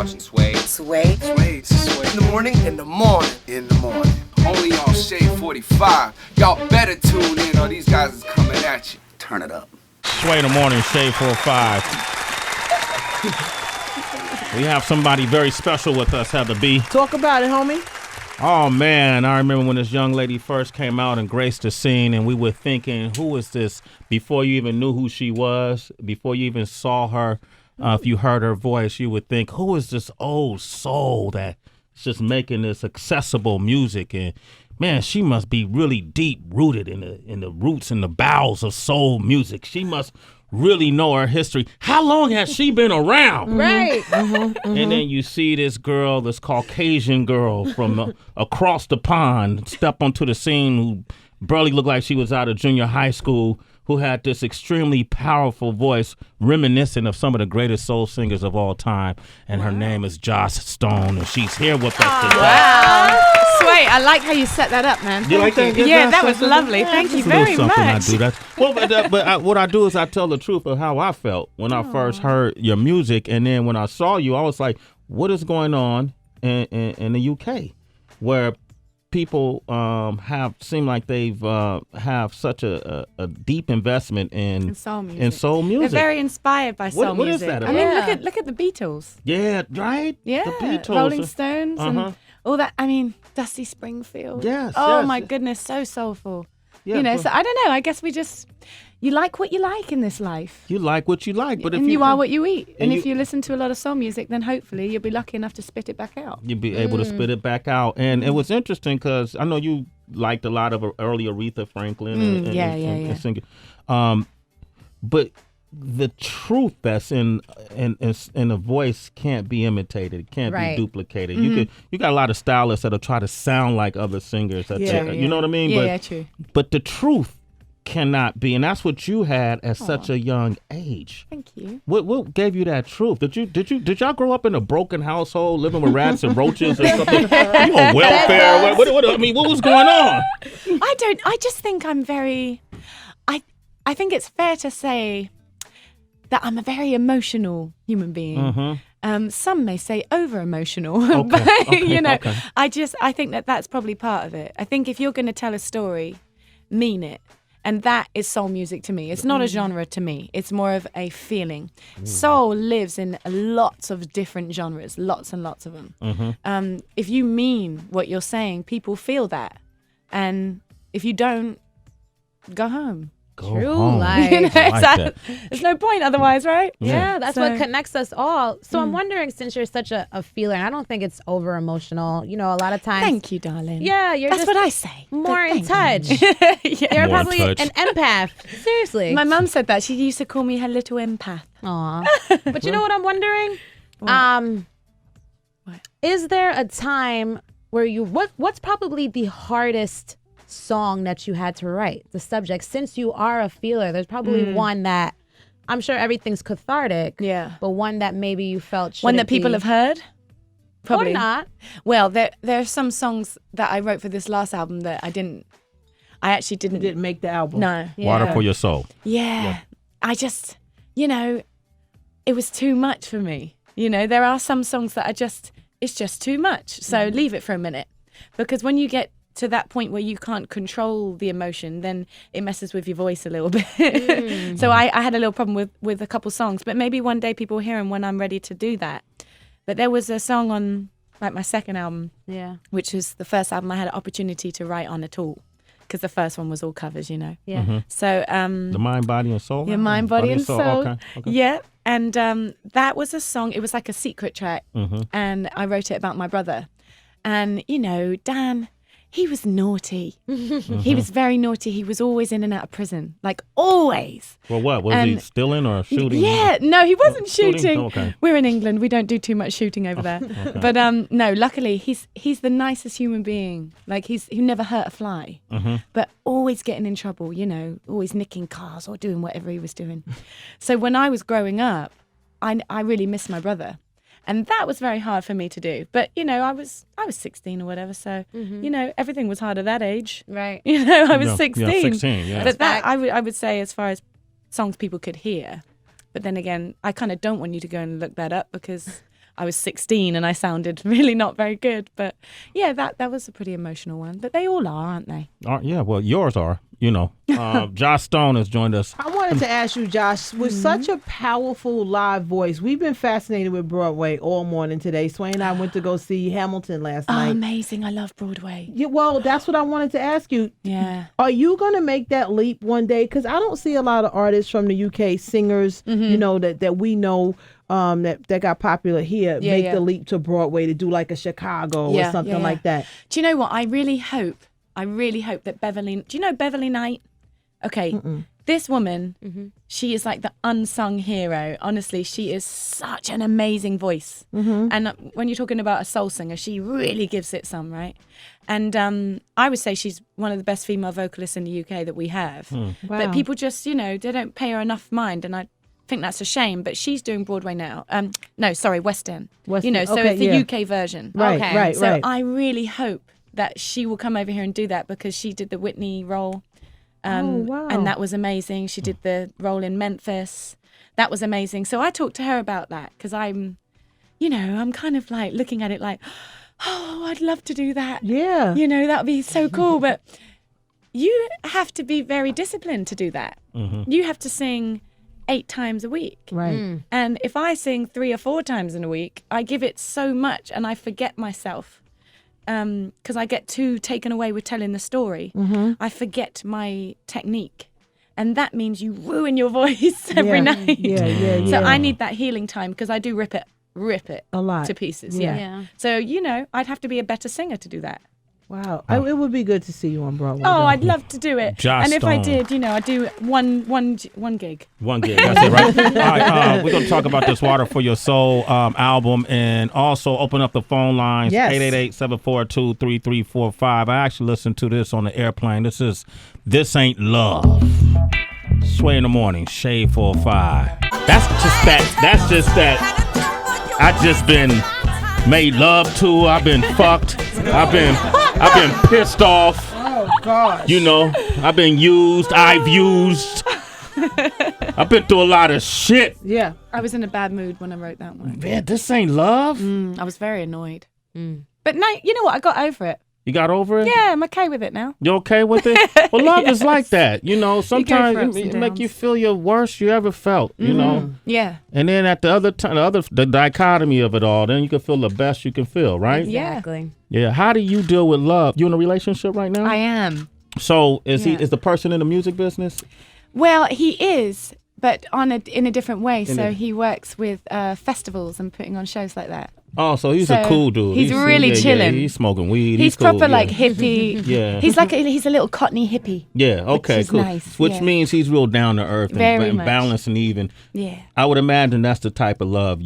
watching Sway. Sway. Sway. In the morning. In the morning. Only on Shade 45. Y'all better tune in or these guys is coming at you. Turn it up. Sway in the morning, Shade 45. We have somebody very special with us, Heather B. Talk about it, homie. Oh, man, I remember when this young lady first came out and graced the scene, and we were thinking, who is this? Before you even knew who she was, before you even saw her, if you heard her voice, you would think, who is this old soul that's just making this accessible music? And, man, she must be really deep-rooted in the roots and the bowels of soul music. She must really know her history. How long has she been around? Right. And then you see this girl, this Caucasian girl from across the pond, step onto the scene who barely looked like she was out of junior high school, who had this extremely powerful voice reminiscent of some of the greatest soul singers of all time. And her name is Joss Stone, and she's here with us today. Wow. Sway, I like how you set that up, man. You like that? Yeah, that was lovely. Thank you very much. I do that. Well, what I do is I tell the truth of how I felt when I first heard your music, and then when I saw you, I was like, what is going on in the UK, where people seem like they've have such a deep investment in soul music. They're very inspired by soul music. What is that about? I mean, look at the Beatles. Yeah, right? Yeah, the Beatles. Rolling Stones and all that. I mean, Dusty Springfield. Yes. Oh, yes. my goodness, so soulful. Yeah, so I don't know. I guess you like what you like in this life. You like what you like, but and if you are what you eat. And you- if you listen to a lot of soul music, then hopefully you'll be lucky enough to spit it back out. you'll be able to spit it back out. And it was interesting because I know you liked a lot of early Aretha Franklin and singing. But the truth that's in a voice can't be imitated. It can't be duplicated. You got a lot of stylists that'll try to sound like other singers. You know what I mean? Yeah, true. But the truth cannot be, and that's what you had at such a young age. Thank you. What gave you that truth? Did y'all grow up in a broken household, living with rats and roaches or something? You on welfare? I mean, what was going on? I just think I'm very. I think it's fair to say that I'm a very emotional human being. Some may say over emotional, but I think that's probably part of it. I think if you're going to tell a story, mean it. And that is soul music to me. It's not a genre to me. It's more of a feeling. Soul lives in lots of different genres, lots and lots of them. If you mean what you're saying, people feel that. And if you don't, go home. True life. There's no point otherwise, right? Yeah, that's what connects us all. So I'm wondering, since you're such a feeler, and I don't think it's over emotional, a lot of times. Thank you, darling. Yeah, that's what I say. More in touch. You're More probably in touch. an empath. Seriously. My mum said that. She used to call me her little empath. Aw. But you know what I'm wondering? What? Is there a time where what's probably the hardest song that you had to write, the subject? Since you are a feeler, there's probably one that I'm sure everything's cathartic, but one that maybe you felt one that people have heard, probably or not. Well, there are some songs that I wrote for this last album that I actually didn't. You didn't make the album. No. Water for Your Soul. Yeah. I just, it was too much for me. There are some songs that it's just too much. So leave it for a minute, because when you get to that point where you can't control the emotion, then it messes with your voice a little bit. So I had a little problem with a couple songs, but maybe one day people will hear them when I'm ready to do that. But there was a song on my second album, which was the first album I had an opportunity to write on at all, because the first one was all covers, So The Mind, Body, and Soul? Yeah, Mind, Body, and Soul. Okay. Yeah. And that was a song, it was like a secret track, and I wrote it about my brother. And, Dan, he was naughty. He was very naughty. He was always in and out of prison, like always. Well, what? Was he stealing or shooting? Yeah, no, he wasn't shooting. Okay. We're in England. We don't do too much shooting over there. Okay. But no, luckily, he's the nicest human being. Like, he never hurt a fly, but always getting in trouble, always nicking cars or doing whatever he was doing. So when I was growing up, I really missed my brother. And that was very hard for me to do. But, I was 16 or whatever. So, everything was hard at that age. Right. I was 16. Yeah, 16, yeah. But that, I would say, as far as songs people could hear. But then again, I kind of don't want you to go and look that up, because I was 16 and I sounded really not very good. But yeah, that was a pretty emotional one. But they all are, aren't they? Yeah, well, yours are, Josh Stone has joined us. I wanted to ask you, Josh, with such a powerful live voice, we've been fascinated with Broadway all morning today. Sway and I went to go see Hamilton last night. Amazing. I love Broadway. Yeah, well, that's what I wanted to ask you. Yeah. Are you going to make that leap one day? Because I don't see a lot of artists from the UK, singers, that we know that got popular here, make the leap to Broadway to do like a Chicago or something like that. Do you know what? I really hope that Beverly, do you know Beverly Knight? Okay. This woman, she is like the unsung hero. Honestly, she is such an amazing voice. And when you're talking about a soul singer, she really gives it some, right? And I would say she's one of the best female vocalists in the UK that we have. Wow. But people just, they don't pay her enough mind. And I think that's a shame. But she's doing Broadway now. West End. So it's the UK version. Right. So I really hope that she will come over here and do that, because she did the Whitney role. Wow. And that was amazing. She did the role in Memphis. That was amazing. So I talked to her about that, because I'm kind of like looking at it like, oh, I'd love to do that. Yeah. That would be so cool. But you have to be very disciplined to do that. You have to sing 8 times a week. Right. And if I sing 3 or 4 times in a week, I give it so much and I forget myself. Because I get too taken away with telling the story. I forget my technique. And that means you ruin your voice every night. Yeah. So I need that healing time, because I do rip it a lot to pieces. Yeah. So, I'd have to be a better singer to do that. Wow. It would be good to see you on Broadway. Oh, I'd love to do it. Josh and if I Stone. did, I'd do one gig. One gig, that's it, right? All right, we're going to talk about this Water for Your Soul album, and also open up the phone lines, Yes. 888-742-3345. I actually listened to this on the airplane. This Ain't Love. Sway in the Morning, Shade 45. That's just that. I just been made love to. I've been fucked. I've been pissed off. Oh, gosh. I've been used. I've used. I've been through a lot of shit. Yeah. I was in a bad mood when I wrote that one. Man, this ain't love. I was very annoyed. But now, you know what? I got over it. You got over it? Yeah, I'm okay with it now. You okay with it? Well, love is like that. Sometimes ups it and make you downs. feel your worst you ever felt, Yeah. And then at the other time, the dichotomy of it all, then you can feel the best you can feel, right? Exactly. Yeah. How do you deal with love? You in a relationship right now? I am. So is Yeah. is the person in the music business? Well, he is, but in a different way. So he works with festivals and putting on shows like that. Oh, so he's a cool dude. He's really yeah, chilling. he's smoking weed. He's cool, proper yeah. like hippie. Yeah. He's a little cottony hippie. Yeah, okay, is cool. nice, Which yeah. means he's real down to earth Very and much. balanced and even. Yeah. I would imagine that's the type of love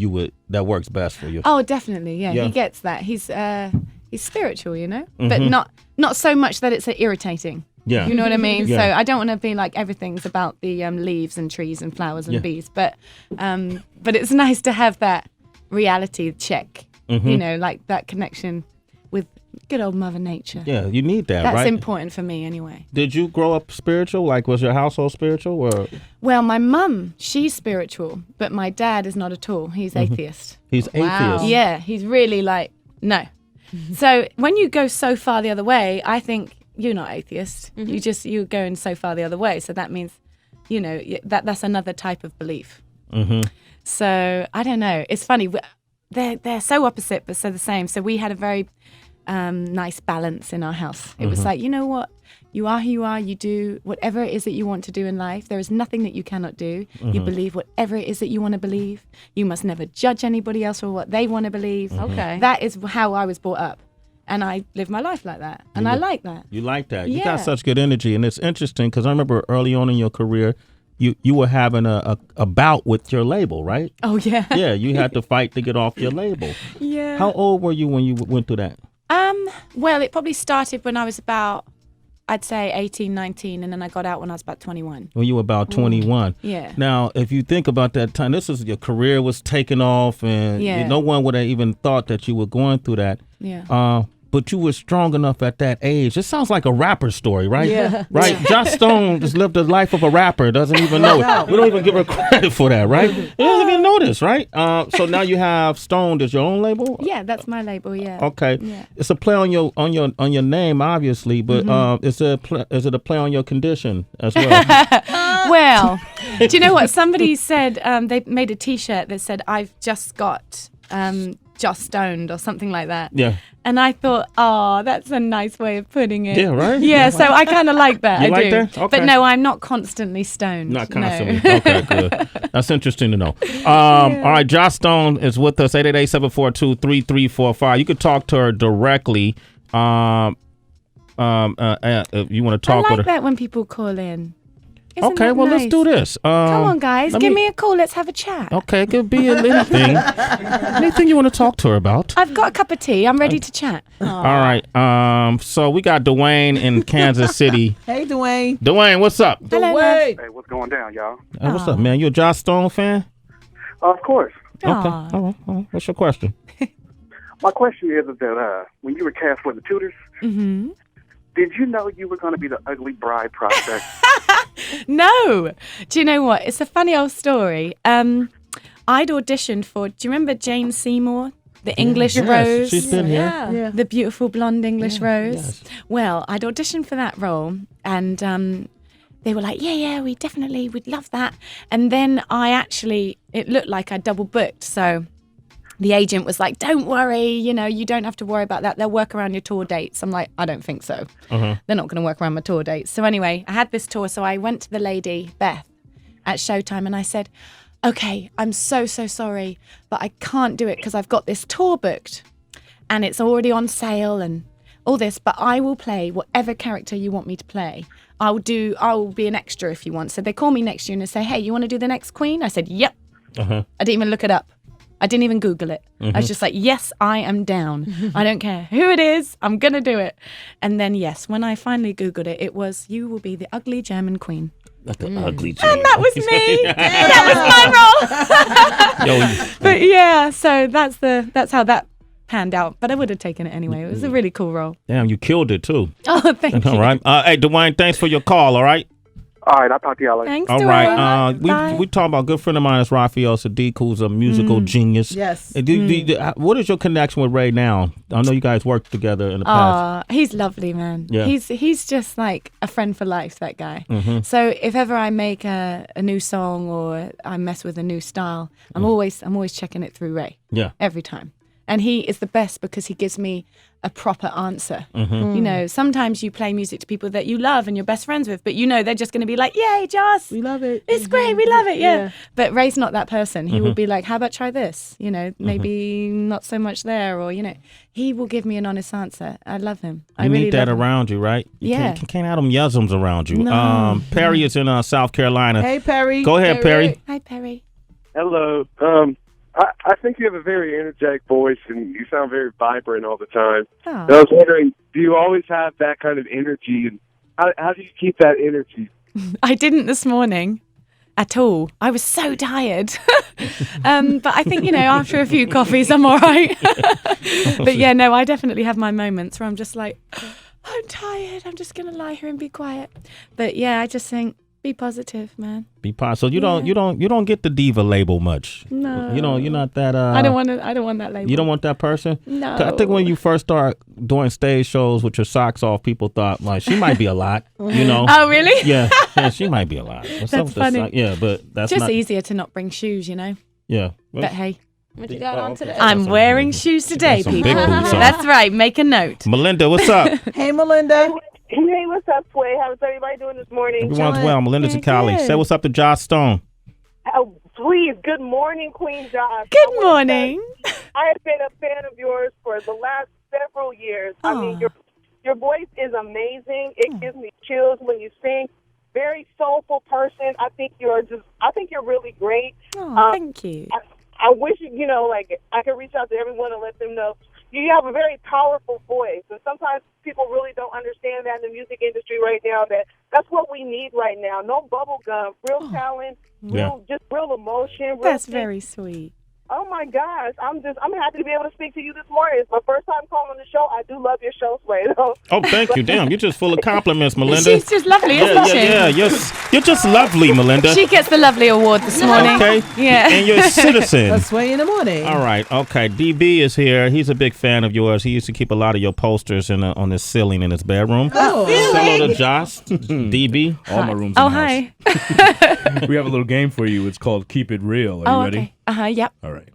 that works best for you. Oh, definitely. Yeah, Yeah. he gets that. He's spiritual, but not so much that it's irritating. Yeah. You know what I mean? Yeah. So I don't want to be like everything's about the leaves and trees and flowers and Yeah. bees, but it's nice to have that reality check. Like that connection with good old Mother Nature. Yeah, you need that, That's right? important for me anyway. Did you grow up spiritual? Like, was your household spiritual? Or Well, my mum, she's spiritual, but my dad is not at all. He's atheist. he's atheist? Yeah, he's really like, no. So when you go so far the other way, I think you're not atheist. You're going so far the other way. So that means, that's another type of belief. So I don't know. It's funny. They're so opposite, but so the same. So we had a very nice balance in our house. It was like, you know what? You are who you are. You do whatever it is that you want to do in life. There is nothing that you cannot do. You believe whatever it is that you want to believe. You must never judge anybody else for what they want to believe. Okay. That is how I was brought up. And I live my life like that. And I like that. You like that. You Yeah. got such good energy. And it's interesting because I remember early on in your career, you were having a bout with your label, right? Oh, yeah. Yeah, you had to fight to get off your label. Yeah. How old were you when you went through that? Well, it probably started when I was about, I'd say 18, 19, and then I got out when I was about 21. When you were about 21. Yeah. Now, if you think about that time, your career was taking off, and Yeah. no one would have even thought that you were going through that. Yeah. but you were strong enough at that age. It sounds like a rapper story, right? Yeah. Right? Joss Stone just lived the life of a rapper. Doesn't even know it. We don't even give her credit for that, right? You don't even know this, right? So now you have Stone as your own label? Yeah, that's my label, yeah. Okay. Yeah. It's a play on your name, obviously, but is it a play on your condition as well? Well, do you know what? Somebody said they made a T-shirt that said, "I've just got just stoned," or something like that. Yeah. And I thought, oh, that's a nice way of putting it. Yeah, right? Yeah, so I kind of like that. You I like do. that? Okay. But no, I'm not constantly stoned. Not no. constantly. Okay, good. That's interesting to know. All right, Joss Stone is with us, 888-742-3345. You could talk to her directly. If you want to talk I with like her. that when people call in. Isn't Okay, that well, nice? let's do this. Come on, guys. Give me a call. Let's have a chat. Okay, it could be anything. Anything you want to talk to her about. I've got a cup of tea. I'm ready to chat. All right. So we got Dwayne in Kansas City. Hey, Dwayne. Dwayne, what's up? Hello, Dwayne. Hey, what's going down, y'all? Hey, what's up, man? You a Joss Stone fan? Of course. Okay. All right. What's your question? My question is that when you were cast for the Tudors, did you know you were going to be the ugly bride prospect? No. Do you know what? It's a funny old story. I'd auditioned for, do you remember Jane Seymour? The English Rose? She's been here. Yeah. The beautiful blonde English Rose? yes. Well, I'd auditioned for that role and they were like, yeah, we'd love that. And then it looked like I double booked. So the agent was like, don't worry, you don't have to worry about that. They'll work around your tour dates. I'm like, I don't think so. They're not going to work around my tour dates. So anyway, I had this tour. So I went to the lady, Beth, at Showtime and I said, okay, I'm so sorry, but I can't do it because I've got this tour booked and it's already on sale and all this, but I will play whatever character you want me to play. I'll be an extra if you want. So they call me next year and they say, hey, you want to do the next Queen? I said, yep. I didn't even look it up. I didn't even Google it. I was just like, yes, I am down. I don't care who it is. I'm going to do it. And then, yes, when I finally Googled it, it was, you will be the ugly German queen. Like the ugly And that was me. That was my role. But yeah, so that's how that panned out. But I would have taken it anyway. It was a really cool role. Damn, you killed it, too. Oh, thank you. All right. Hey, Dwayne, thanks for your call, all right? All right, I'll talk to y'all later. Thanks, All Dwayne. right. Bye. We talking about a good friend of mine is Raphael Saadiq, who's a musical genius. Yes. What is your connection with Ray now? I know you guys worked together in the past. He's lovely, man. Yeah. He's just like a friend for life, that guy. So if ever I make a new song or I mess with a new style, I'm always checking it through Ray. Yeah. Every time. And he is the best because he gives me a proper answer. Sometimes you play music to people that you love and you're best friends with, but they're just going to be like, yay, Joss. We love it. It's great. We love it. Yeah. But Ray's not that person. He will be like, how about try this? Maybe not so much there, or, he will give me an honest answer. I love him. I You really need that love him. around you, right? You Yeah. can't have them yuzums around you. No. Perry is in South Carolina. Hey, Perry. Go ahead, Perry. Hi, Perry. Hello. I think you have a very energetic voice and you sound very vibrant all the time. Oh. And I was wondering, do you always have that kind of energy? And how do you keep that energy? I didn't this morning at all. I was so tired. But I think, after a few coffees, I'm all right. But yeah, no, I definitely have my moments where I'm just like, I'm tired. I'm just going to lie here and be quiet. But yeah, I just think, be positive, man. Be positive. So you don't get the diva label much. No. You're not that. I don't want that label. You don't want that person? No. 'Cause I think when you first start doing stage shows with your socks off, people thought, like, she might be a lot, Oh, really? Yeah, she might be a lot. That's funny. Yeah, but that's Just not. easier to not bring shoes, Yeah. But hey, What you got on today? I'm wearing shoes today, some people. big boots on. That's right. Make a note. Melinda, what's up? Hey, Melinda. Hey, what's up, Sway? How's everybody doing this morning? Everyone's well. Melinda's in Cali. good. Say what's up to Joss Stone. Oh, please, good morning, Queen Josh. Good morning. I have been a fan of yours for the last several years. I mean, your voice is amazing. It gives me chills when you sing. Very soulful person. I think you're really great. Oh, thank you. I wish, I could reach out to everyone and let them know. You have a very powerful voice, and sometimes people really don't understand that in the music industry right now, that's what we need right now. No bubble gum, real talent, real emotion. Real That's thing. very sweet. Oh my gosh, I'm happy to be able to speak to you this morning. It's my first time calling on the show. I do love your show, Sway. Oh, thank you. Damn, you're just full of compliments, Melinda. She's just lovely, isn't she? Yeah, you're just lovely, Melinda. She gets the lovely award this morning. Okay. Yeah. And you're a citizen. That's Sway in the morning. All right. Okay. DB is here. He's a big fan of yours. He used to keep a lot of your posters on his ceiling in his bedroom. Oh, Say hello to Josh. DB. All my rooms. Oh, in the hi. house. We have a little game for you. It's called Keep It Real. Are you ready? Okay. Yep. All right.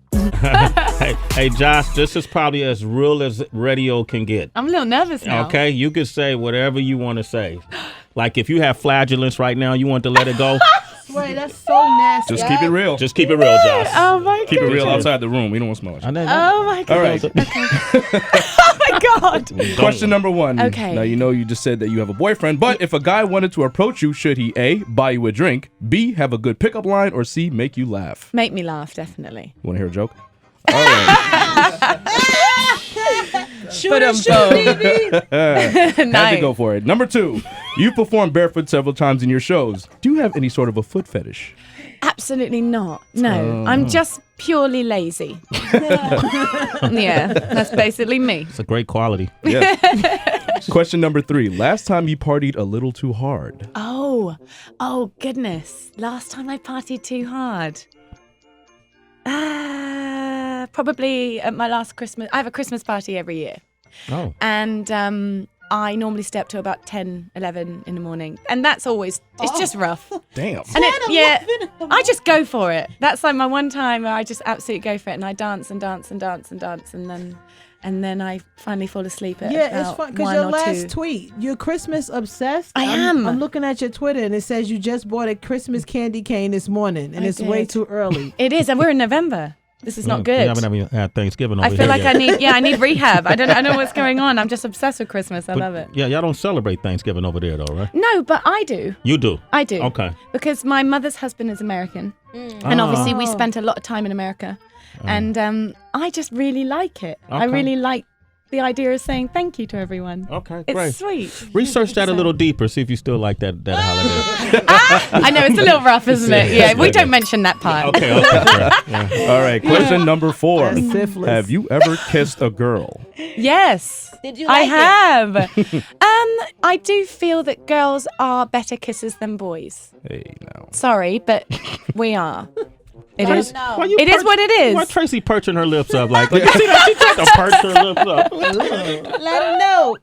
Hey, Josh, this is probably as real as radio can get. I'm a little nervous now. Okay, you can say whatever you want to say. Like if you have flatulence right now, you want to let it go. Sway, that's so nasty. Just keep it real. Just keep it real, Josh. Oh my Keep it real goodness. outside the room. We don't want to smell it. Oh my god. All right. Oh my god. Question number 1. Okay. Now, you just said that you have a boyfriend, but if a guy wanted to approach you, should he A, buy you a drink, B, have a good pickup line, or C, make you laugh? Make me laugh, definitely. Want to hear a joke? All right. Shoot, DB. Had to Nice. go for it. Number 2, you perform barefoot several times in your shows. Do you have any sort of a foot fetish? Absolutely not. No. I'm just purely lazy. Yeah, that's basically me. It's a great quality. Yeah. Question number 3. Last time you partied a little too hard. Oh goodness. Last time I partied too hard. Probably at my last Christmas. I have a Christmas party every year. Oh. And I normally stay up to about 10, 11 in the morning. And that's always, it's just rough. Damn. And I just go for it. That's like my one time where I just absolutely go for it. And I dance and dance and dance and dance. And then I finally fall asleep at Yeah, about it's fun because 1 your or last 2. tweet, you're Christmas obsessed. I am. I'm looking at your Twitter and it says you just bought a Christmas candy cane this morning and I it's way did. too early. It is. And we're in November. This is not good. We haven't even had Thanksgiving over I here feel like yet. I need rehab. I don't know what's going on. I'm just obsessed with Christmas. I love it. Yeah, y'all don't celebrate Thanksgiving over there, though, right? No, but I do. You do? I do. Okay. Because my mother's husband is American. And obviously we spent a lot of time in America. And I just really like it. I Okay. really like the idea of saying thank you to everyone. Okay, It's great. sweet. Research that a So- little deeper. See if you still like that holiday. I know, it's a little rough, isn't it? Yeah, we don't mention that part. Okay. Yeah. All right. Question number 4. That's syphilis. Have you ever kissed a girl? Yes. Did you I like it? have. I do feel that girls are better kissers than boys. Hey, now. Sorry, but we are. It Let is. them know. Why you It is what it is. Why Tracy perching her lips up like that? You see that? She tried to perch her lips up. Let him know.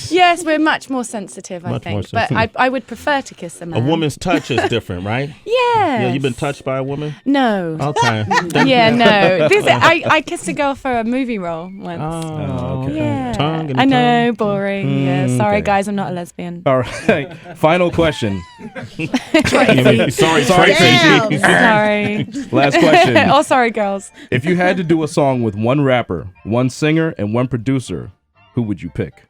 Yes, we're much more sensitive, I Much more think. But sensitive. I would prefer to kiss a A man. woman's touch is different, right? Yeah. Yeah, you've been touched by a woman? No. Okay. Yeah, no. I kissed a girl for a movie role once. Oh, okay. Yeah. Tongue and I know, tongue. boring. Yeah. Sorry, okay. guys, I'm not a lesbian. All right. Final question. Sorry, Tracy. Damn. Sorry. Last question. Oh, sorry, girls. If you had to do a song with one rapper, one singer, and one producer, who would you pick?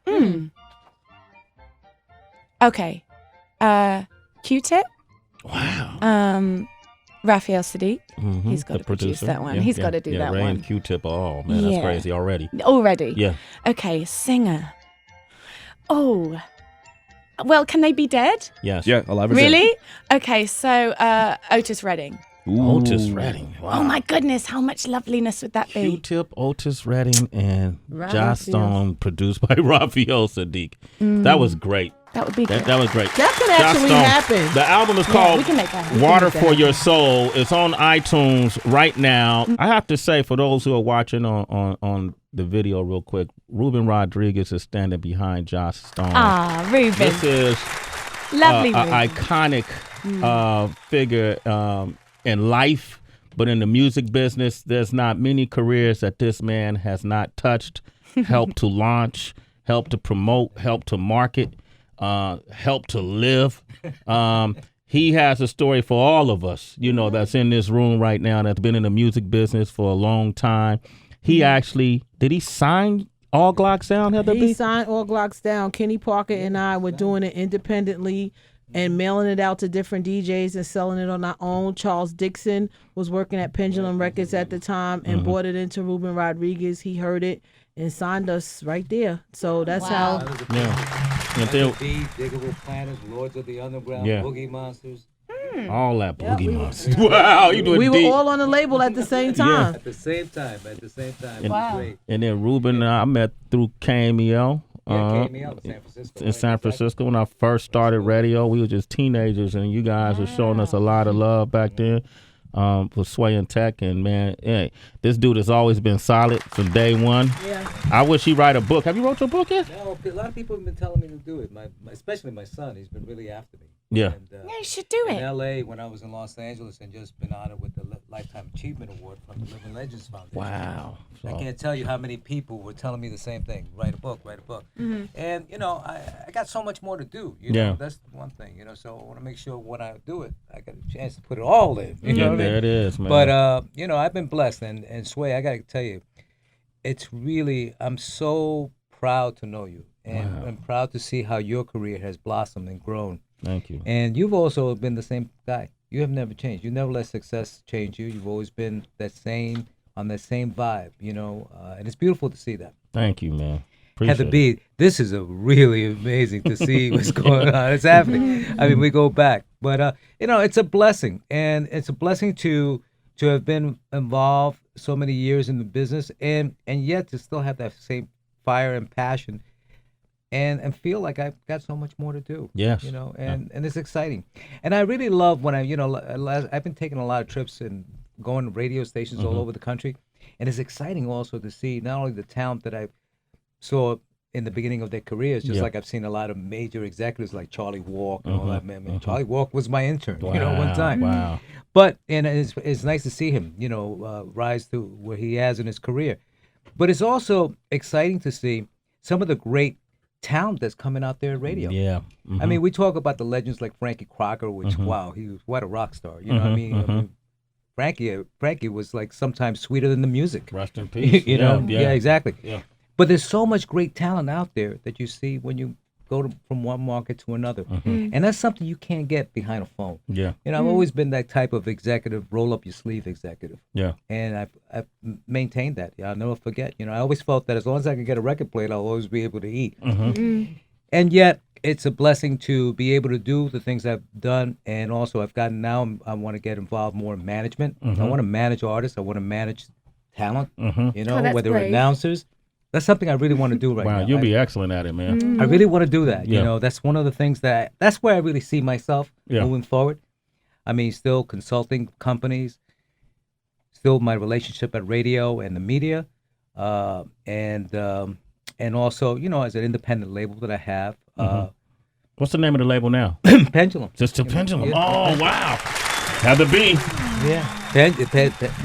Okay. Q-Tip. Wow. Raphael Saadiq. Mhm. He's got The to produce producer. that one. Yeah, He's yeah, got to do yeah, that Ray one. and Q-Tip. Oh, man, that's Yeah. crazy already. Already. Yeah. Okay, singer. Oh. Well, can they be dead? Yes. Yeah, alive or dead. Really? Okay, so Otis Redding. Ooh. Otis Redding. Wow. Oh my goodness, how much loveliness would that be? Q-Tip, Otis Redding, and Raphael. Josh Stone, produced by Raphael Saadiq. That was great. That would be good. That was great. That could Josh actually Stone. happen. The album is Yeah, called we can make that happen. Water make that for happen. Your Soul. It's on iTunes right now. I have to say, for those who are watching on the video real quick, Ruben Rodriguez is standing behind Josh Stone. Ah, Ruben. This is Lovely an Ruben. iconic figure in life, but in the music business, there's not many careers that this man has not touched, helped to launch, helped to promote, helped to market, helped to live. He has a story for all of us, that's in this room right now, that's been in the music business for a long time. He actually, did he sign All Glocks Down, Heather He B? signed All Glocks Down. Kenny Parker and I were doing it independently and mailing it out to different DJs and selling it on our own. Charles Dixon was working at Pendulum Records at the time and brought it into Ruben Rodriguez. He heard it and signed us right there. So that's how. Yeah. And then- Diggable Planners, Lords of the Underground, Yeah. Boogie Monsters. All that boogie monster. Wow, you doing We deep. were all on the label at the same time. At the same time. And, Wow. Great. and then Ruben, I met through KMEL. KMEL in San Francisco. In San Francisco, when I first started radio, we were just teenagers, and you guys were showing us a lot of love back then. For Sway and Tech, and man, hey, this dude has always been solid from day one. Yeah. I wish he write a book. Have you wrote your book yet? No, a lot of people have been telling me to do it. Especially my son, he's been really after me. Yeah. And, Yeah, you should do in it. L.A. when I was in Los Angeles and just been honored with the Lifetime Achievement Award from the Living Legends Foundation. Wow. I can't tell you how many people were telling me the same thing. Write a book. Mm-hmm. And, I got so much more to do. Yeah. That's one thing, so I want to make sure when I do it, I got a chance to put it all in. You know what I mean? There it is, man. But, I've been blessed. And Sway, I got to tell you, it's really, I'm so proud to know you. And I'm proud to see how your career has blossomed and grown. Thank you. And you've also been the same guy. You have never changed. You never let success change you. You've always been on that same vibe, and it's beautiful to see that. Thank you, man. Heather B, this is a really amazing to see what's going on. It's happening. I mean, we go back. But, it's a blessing. And it's a blessing to have been involved so many years in the business and yet to still have that same fire and passion and feel like I've got so much more to do. Yes. And it's exciting. And I really love when I've been taking a lot of trips and going to radio stations all over the country. And it's exciting also to see not only the talent that I saw in the beginning of their careers, just like I've seen a lot of major executives like Charlie Walk and all that. Man, Charlie Walk was my intern, one time. Wow. But and it's nice to see him, rise to where he has in his career. But it's also exciting to see some of the great talent that's coming out there at radio. Yeah. I mean, we talk about the legends like Frankie Crocker, which wow, he was what a rock star. What I mean, Frankie was like sometimes sweeter than the music. Rest in peace. Yeah, exactly. Yeah. But there's so much great talent out there that you see when you go from one market to another, and that's something you can't get behind a phone. Yeah. I've always been that type of executive, roll up your sleeve executive. Yeah. And I've maintained that. I'll never forget. I always felt that as long as I can get a record player, I'll always be able to eat. And yet, it's a blessing to be able to do the things I've done, and also I want to get involved more in management. I want to manage artists. I want to manage talent. that's whether great. announcers. That's something I really want to do right now. Wow, you'll be excellent at it, man. I really want to do that. Yeah. That's one of the things that's where I really see myself moving forward. I mean, still consulting companies, still my relationship at radio and the media, and also, as an independent label that I have. What's the name of the label now? Pendulum. Just a Pendulum. Yeah. Oh, wow. Heather B. Yeah.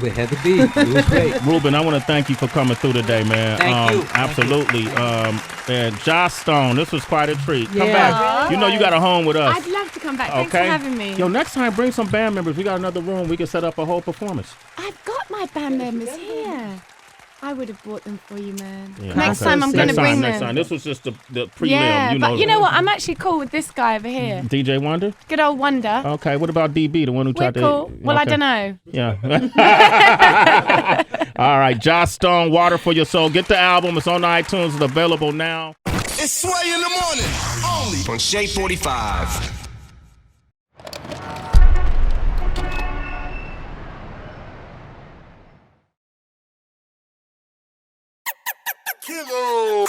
With Heather B. It was great. Ruben, I want to thank you for coming through today, man. Thank you. Absolutely. And Josh Stone, this was quite a treat. Come Yeah. back. You know you got a home with us. I'd love to come back. Thanks for Okay. having me. Yo, next time bring some band members. We got another room. We can set up a whole performance. I've got my band members here. I would have brought them for you, man. Yeah, Next okay. time I'm going to bring Next them. time. This was just the prelim. Yeah, you know. but you know what? I'm actually cool with this guy over here. DJ Wonder? Good old Wonder. Okay, what about DB, the one who We're tried cool. to... Well, I okay. don't know. Yeah. All right, Josh Stone, Water for Your Soul. Get the album. It's on iTunes. It's available now. It's Sway in the morning, only on Shade 45. Kilo.